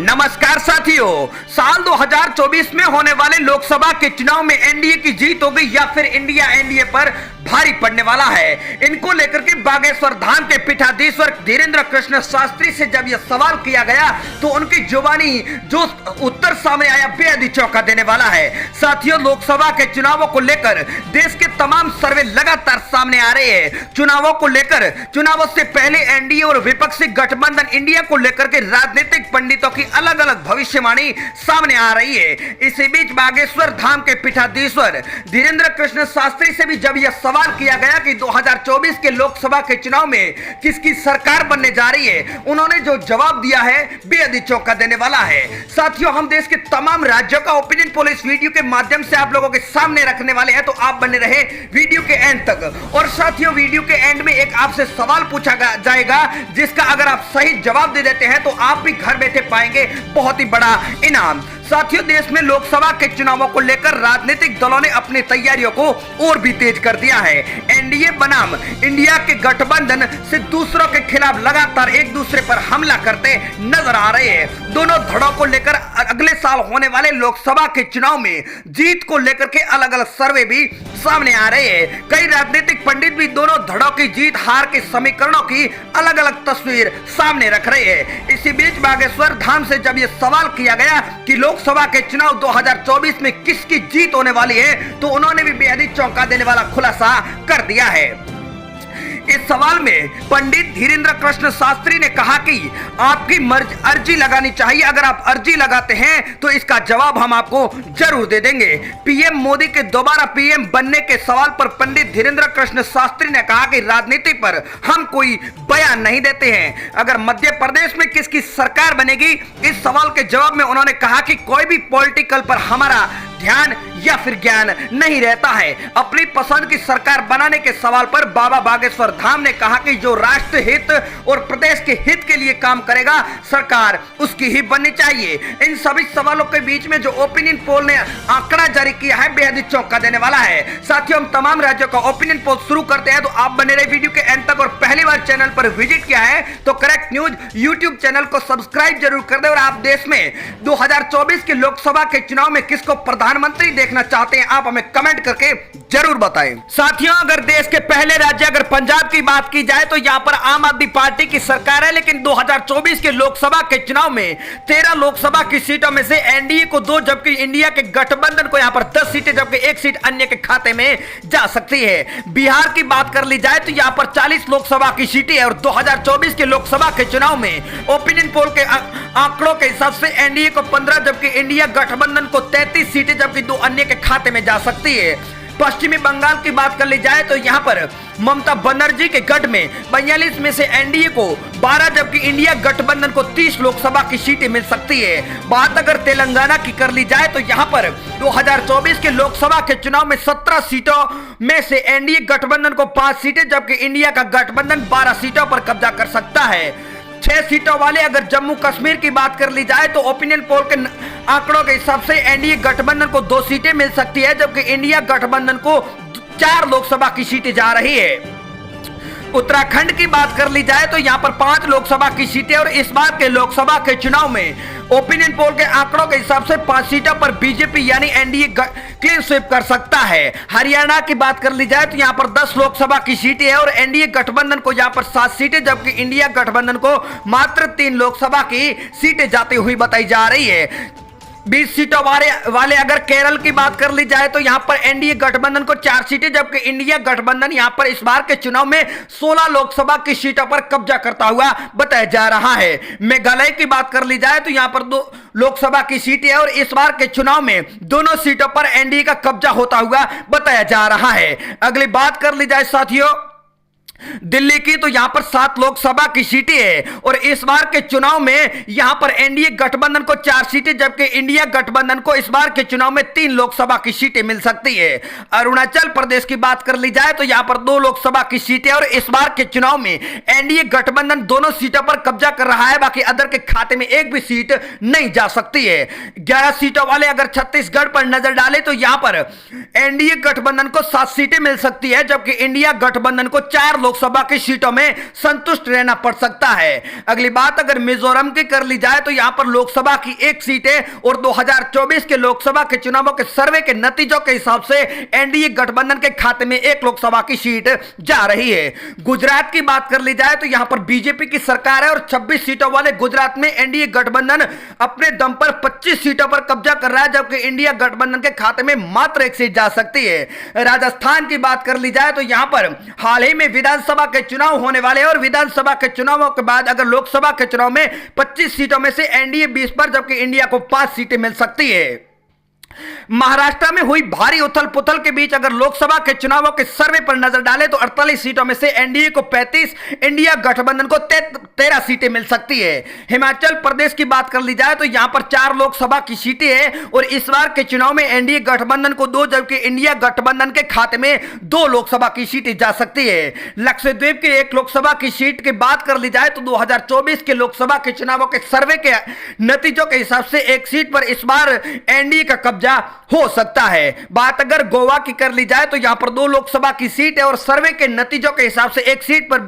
नमस्कार साथियों, साल 2024 में होने वाले लोकसभा के चुनाव में एनडीए की जीत हो गई या फिर इंडिया एनडीए पर भारी पड़ने वाला है। इनको लेकर के बागेश्वर धाम के पीठाधीश्वर धीरेन्द्र कृष्ण शास्त्री से जब यह सवाल किया गया तो उनकी जुबानी जो उत्तर सामने आया बेहद ही चौंका देने वाला है। साथियों, लोकसभा के चुनावों को लेकर देश के तमाम सर्वे लगातार सामने आ रहे हैं। चुनावों को लेकर चुनावों से पहले एनडीए और विपक्षी गठबंधन इंडिया को लेकर के राजनीतिक पंडितों की अलग अलग भविष्यवाणी सामने आ रही है। इसी बीच बागेश्वर धाम के पीठाधीश्वर धीरेन्द्र कृष्ण शास्त्री से भी जब यह सवाल किया गया कि 2024 के लोकसभा के चुनाव में किसकी सरकार बनने जा रही है, उन्होंने जो जवाब दिया है बेहद ही चौंका देने वाला है। साथियों, हम देश के तमाम राज्यों का ओपिनियन पोल इस वीडियो के माध्यम से आप लोगों के सामने रखने वाले हैं, तो आप बने रहे वीडियो के एंड तक। और साथियों, वीडियो के एंड में एक आपसे सवाल पूछा जाएगा जिसका अगर आप सही जवाब दे देते हैं तो आप भी घर बैठे पाएंगे बहुत ही बड़ा इनाम। साथियों, देश में लोकसभा के चुनावों को लेकर राजनीतिक दलों ने अपनी तैयारियों को और भी तेज कर दिया है। एनडीए बनाम इंडिया के गठबंधन से दूसरों के खिलाफ लगातार एक दूसरे पर हमला करते नजर आ रहे हैं। दोनों धड़ों को लेकर अगले साल होने वाले लोकसभा के चुनाव में जीत को लेकर के अलग अलग सर्वे भी सामने आ रहे हैं। कई राजनीतिक पंडित भी दोनों धड़ों की जीत हार के समीकरणों की अलग अलग तस्वीर सामने रख रहे हैं। इसी बीच बागेश्वर धाम से जब यह सवाल किया गया कि लोकसभा के चुनाव 2024 में किसकी जीत होने वाली है, तो उन्होंने भी बेहद ही चौंका देने वाला खुलासा कर दिया है। इस सवाल में पंडित धीरेन्द्र कृष्ण शास्त्री ने कहा कि आपकी अर्जी लगानी चाहिए। अगर आप अर्जी लगाते हैं तो इसका जवाब हम आपको जरूर दे देंगे। पीएम मोदी के दोबारा पीएम बनने के सवाल पर पंडित धीरेन्द्र कृष्ण शास्त्री ने कहा कि राजनीति पर हम कोई बयान नहीं देते हैं। अगर मध्य प्रदेश में किसकी सरकार बनेगी, इस सवाल के जवाब में उन्होंने कहा कि कोई भी पॉलिटिकल पर हमारा ध्यान या फिर ज्ञान नहीं रहता है। अपनी पसंद की सरकार बनाने के सवाल पर बाबा बागेश्वर धाम ने कहा कि जो राष्ट्र हित और प्रदेश के हित के लिए काम करेगा सरकार उसकी ही बननी चाहिए। इन सभी सवालों के बीच में जो ओपिनियन पोल ने आंकड़ा जारी किया है बेहद ही चौंका देने वाला है। साथियों, हम तमाम राज्यों का ओपिनियन पोल शुरू करते हैं, तो आप बने रहे वीडियो के एंड तक। और पहली बार चैनल पर विजिट किया है तो करेक्ट न्यूज यूट्यूब चैनल को सब्सक्राइब जरूर कर दे। और आप देश में 2024 के लोकसभा के चुनाव में किसको प्रधानमंत्री देखना चाहते हैं, आप हमें कमेंट करके जरूर बताएं। साथियों, अगर देश के पहले राज्य अगर पंजाब की बात की जाए तो यहां पर आम आदमी पार्टी की सरकार है, लेकिन 2024 के लोकसभा के चुनाव में 13 लोकसभा की सीटों में से एनडीए को 2 जबकि इंडिया के गठबंधन को यहां पर 10 सीटें जबकि 1 सीट अन्य के खाते में जा सकती है। बिहार की बात कर ली जाए तो यहां पर 40 लोकसभा की सीटें है और 2024 के लोकसभा के चुनाव में ओपिनियन पोल के आंकड़ों के हिसाब से एनडीए को 15 जबकि इंडिया गठबंधन को 33 सीटें जबकि 2 अन्य के खाते में जा सकती है। पश्चिमी बंगाल की बात कर ली जाए तो यहां पर ममता बनर्जी के गढ़ में 42 में से एनडीए को 12 जबकि इंडिया गठबंधन को 30 लोकसभा की सीटें मिल सकती है। बात अगर तेलंगाना की कर ली जाए तो यहां पर 2024 के लोकसभा के चुनाव में 17 सीटों में से एनडीए गठबंधन को 5 सीटें जबकि इंडिया का गठबंधन 12 सीटों पर कब्जा कर सकता है। 6 सीटों वाले अगर जम्मू कश्मीर की बात कर ली जाए तो ओपिनियन पोल के आंकड़ों के हिसाब से एनडीए गठबंधन को 2 सीटें मिल सकती है जबकि इंडिया गठबंधन को 4 लोकसभा की सीटें जा रही है। उत्तराखंड की बात कर ली जाए तो यहां पर 5 लोकसभा की सीटें और इस बार के लोकसभा के चुनाव में ओपिनियन पोल के आंकड़ों के हिसाब से 5 सीटों पर बीजेपी यानी एनडीए क्लीन स्वीप कर सकता है। हरियाणा की बात कर ली जाए तो यहां पर 10 लोकसभा की सीटें है और एनडीए गठबंधन को यहां पर 7 सीटें जबकि इंडिया गठबंधन को मात्र 3 लोकसभा की सीटें जाती हुई बताई जा रही है। 20 सीटों वाले अगर केरल की बात कर ली जाए तो यहां पर एनडीए गठबंधन को 4 सीटें जबकि इंडिया गठबंधन यहां पर इस बार के चुनाव में 16 लोकसभा की सीटों पर कब्जा करता हुआ बताया जा रहा है। मेघालय की बात कर ली जाए तो यहां पर 2 लोकसभा की सीटें है और इस बार के चुनाव में दोनों सीटों पर एनडीए का कब्जा होता हुआ बताया जा रहा है। अगली बात कर ली जाए साथियों दिल्ली की, तो यहां पर 7 लोकसभा की सीटें है और इस बार के चुनाव में यहां पर एनडीए गठबंधन को 4 सीटें जबकि इंडिया गठबंधन को इस बार के चुनाव में 3 लोकसभा की सीटें मिल सकती है। अरुणाचल प्रदेश की बात कर ली जाए तो यहां पर 2 लोकसभा की सीटें और इस बार के चुनाव में एनडीए गठबंधन दोनों सीटों पर कब्जा कर रहा है, बाकी अदर के खाते में एक भी सीट नहीं जा सकती है। 11 सीटों वाले अगर छत्तीसगढ़ पर नजर डाले तो यहां पर एनडीए गठबंधन को 7 सीटें मिल सकती है जबकि इंडिया गठबंधन को 4 लोकसभा की सीटों में संतुष्ट रहना पड़ सकता है। अगली बात अगर मिजोरम की कर ली जाए तो यहां पर लोकसभा की एक सीट है और 2024 के लोकसभा के चुनावों के सर्वे के नतीजों के हिसाब से एनडीए गठबंधन के खाते में एक लोकसभा की सीट जा रही है। गुजरात की बात कर ली जाए तो यहां पर बीजेपी की सरकार है और 26 सीटों वाले गुजरात में एनडीए गठबंधन अपने दम पर 25 सीटों पर कब्जा कर रहा है, जबकि इंडिया गठबंधन के खाते में मात्र एक सीट जा सकती है। राजस्थान की बात कर ली जाए तो यहां पर हाल ही में विधानसभा के चुनाव होने वाले हैं और विधानसभा के चुनावों के बाद अगर लोकसभा के चुनाव में 25 सीटों में से एनडीए 20 पर, जबकि इंडिया को 5 सीटें मिल सकती है। महाराष्ट्र में हुई भारी उथल पुथल के बीच अगर लोकसभा के चुनावों के सर्वे पर नजर डालें तो 48 सीटों में से एनडीए को 35, इंडिया गठबंधन को 13 सीटें मिल सकती है। हिमाचल प्रदेश की बात कर ली जाए तो यहां पर 4 लोकसभा की सीटें हैं और इस बार के चुनाव में एनडीए गठबंधन को 2, जबकि इंडिया गठबंधन के खाते में 2 लोकसभा की सीटें जा सकती है। लक्षद्वीप की एक लोकसभा की सीट की बात कर ली जाए तो 2024 के लोकसभा के चुनावों के सर्वे के नतीजों के हिसाब से एक सीट पर इस बार एनडीए का कब्जा हो सकता है। बात अगर गोवा की कर ली जाए तो यहां पर 2 लोकसभा की सीट है और सर्वे के नतीजों के हिसाब से एक सीट पर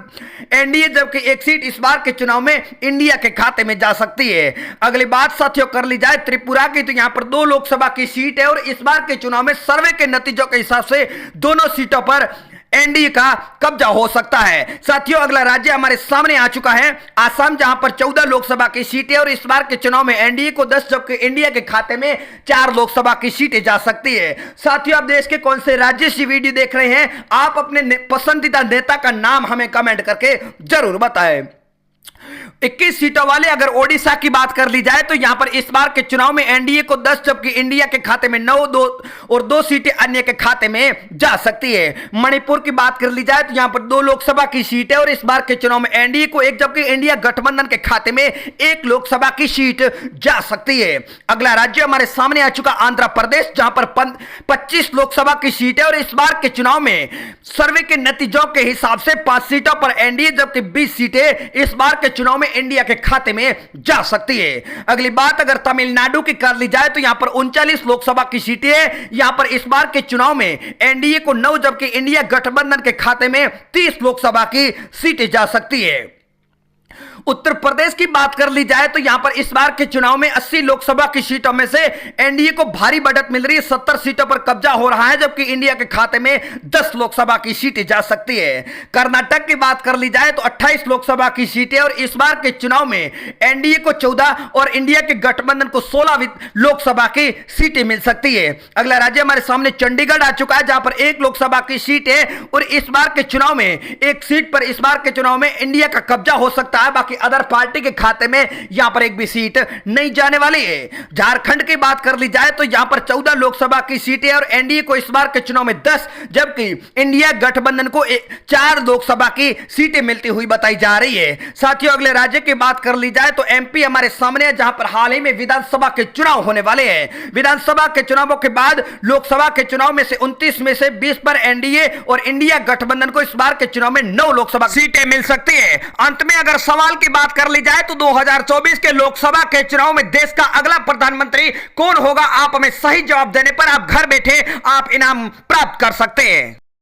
एनडीए, जबकि एक सीट इस बार के चुनाव में इंडिया के खाते में जा सकती है। अगली बात साथियों कर ली जाए त्रिपुरा की तो यहां पर 2 लोकसभा की सीट है और इस बार के चुनाव में सर्वे के नतीजों के हिसाब से दोनों सीटों पर एनडीए का कब्जा हो सकता है। साथियों अगला राज्य हमारे सामने आ चुका है आसाम, जहां पर 14 लोकसभा की सीटें और इस बार के चुनाव में एनडीए को 10, जबकि इंडिया के खाते में 4 लोकसभा की सीटें जा सकती है। साथियों आप देश के कौन से राज्य से वीडियो देख रहे हैं, आप अपने पसंदीदा नेता का नाम हमें कमेंट करके जरूर बताएं। 21 सीटों वाले अगर ओडिशा की बात कर ली जाए तो यहां पर इस बार के चुनाव में एनडीए को 10, जबकि इंडिया के खाते में 9 और 2 सीटें अन्य के खाते में जा सकती है। मणिपुर की बात कर ली जाए तो यहां पर 2 लोकसभा की सीट है और इस बार के चुनाव में एनडीए को 1, जबकि इंडिया गठबंधन के खाते में 1 लोकसभा की सीट जा सकती है। अगला राज्य हमारे सामने आ चुका आंध्र प्रदेश, जहां पर 25 लोकसभा की सीट है और इस बार के चुनाव में सर्वे के नतीजों के हिसाब से 5 सीटों पर एनडीए, जबकि 20 सीटें इस बार के चुनाव में इंडिया के खाते में जा सकती है। अगली बात अगर तमिलनाडु की कर ली जाए तो यहां पर 39 लोकसभा की सीटें हैं। यहां पर इस बार के चुनाव में एनडीए को 9, जबकि इंडिया गठबंधन के खाते में 30 लोकसभा की सीटें जा सकती है। उत्तर प्रदेश की बात कर ली जाए तो यहां पर इस बार के चुनाव में 80 लोकसभा की सीटों में से एनडीए को भारी बढ़त मिल रही है, 70 सीटों पर कब्जा हो रहा है, जबकि इंडिया के खाते में 10 लोकसभा की सीटें जा सकती है। कर्नाटक की बात कर ली जाए तो 28 लोकसभा की सीटें और इस बार के चुनाव में एनडीए को 14 और इंडिया के गठबंधन को 16 लोकसभा की सीटें मिल सकती है। अगला राज्य हमारे सामने चंडीगढ़ आ चुका है, जहां पर 1 लोकसभा की सीट है और इस बार के चुनाव में एक सीट पर इस बार के चुनाव में इंडिया का कब्जा हो सकता है, बाकी अदर पार्टी के खाते में यहां पर एक भी सीट नहीं जाने वाली है। झारखंड की बात कर ली जाए तो यहां पर 14 लोकसभा की सीटें और एनडीए को इस बार के चुनाव में 10, जबकि इंडिया गठबंधन को 4 लोकसभा की सीटें मिलती हुई बताई जा रही है। साथियों अगले राज्य की बात कर ली जाए तो एमपी हमारे सामने है, जहां पर हाल ही में विधानसभा के चुनाव होने वाले हैं। विधानसभा के चुनावों के बाद लोकसभा के चुनाव में से 29 में से 20 पर एनडीए और इंडिया गठबंधन को इस बार के चुनाव में 9 लोकसभा सीटें मिल सकती है। अंत में अगर सवाल की बात कर ली जाए तो 2024 के लोकसभा के चुनाव में देश का अगला प्रधानमंत्री कौन होगा, आप हमें सही जवाब देने पर आप घर बैठे आप इनाम प्राप्त कर सकते हैं।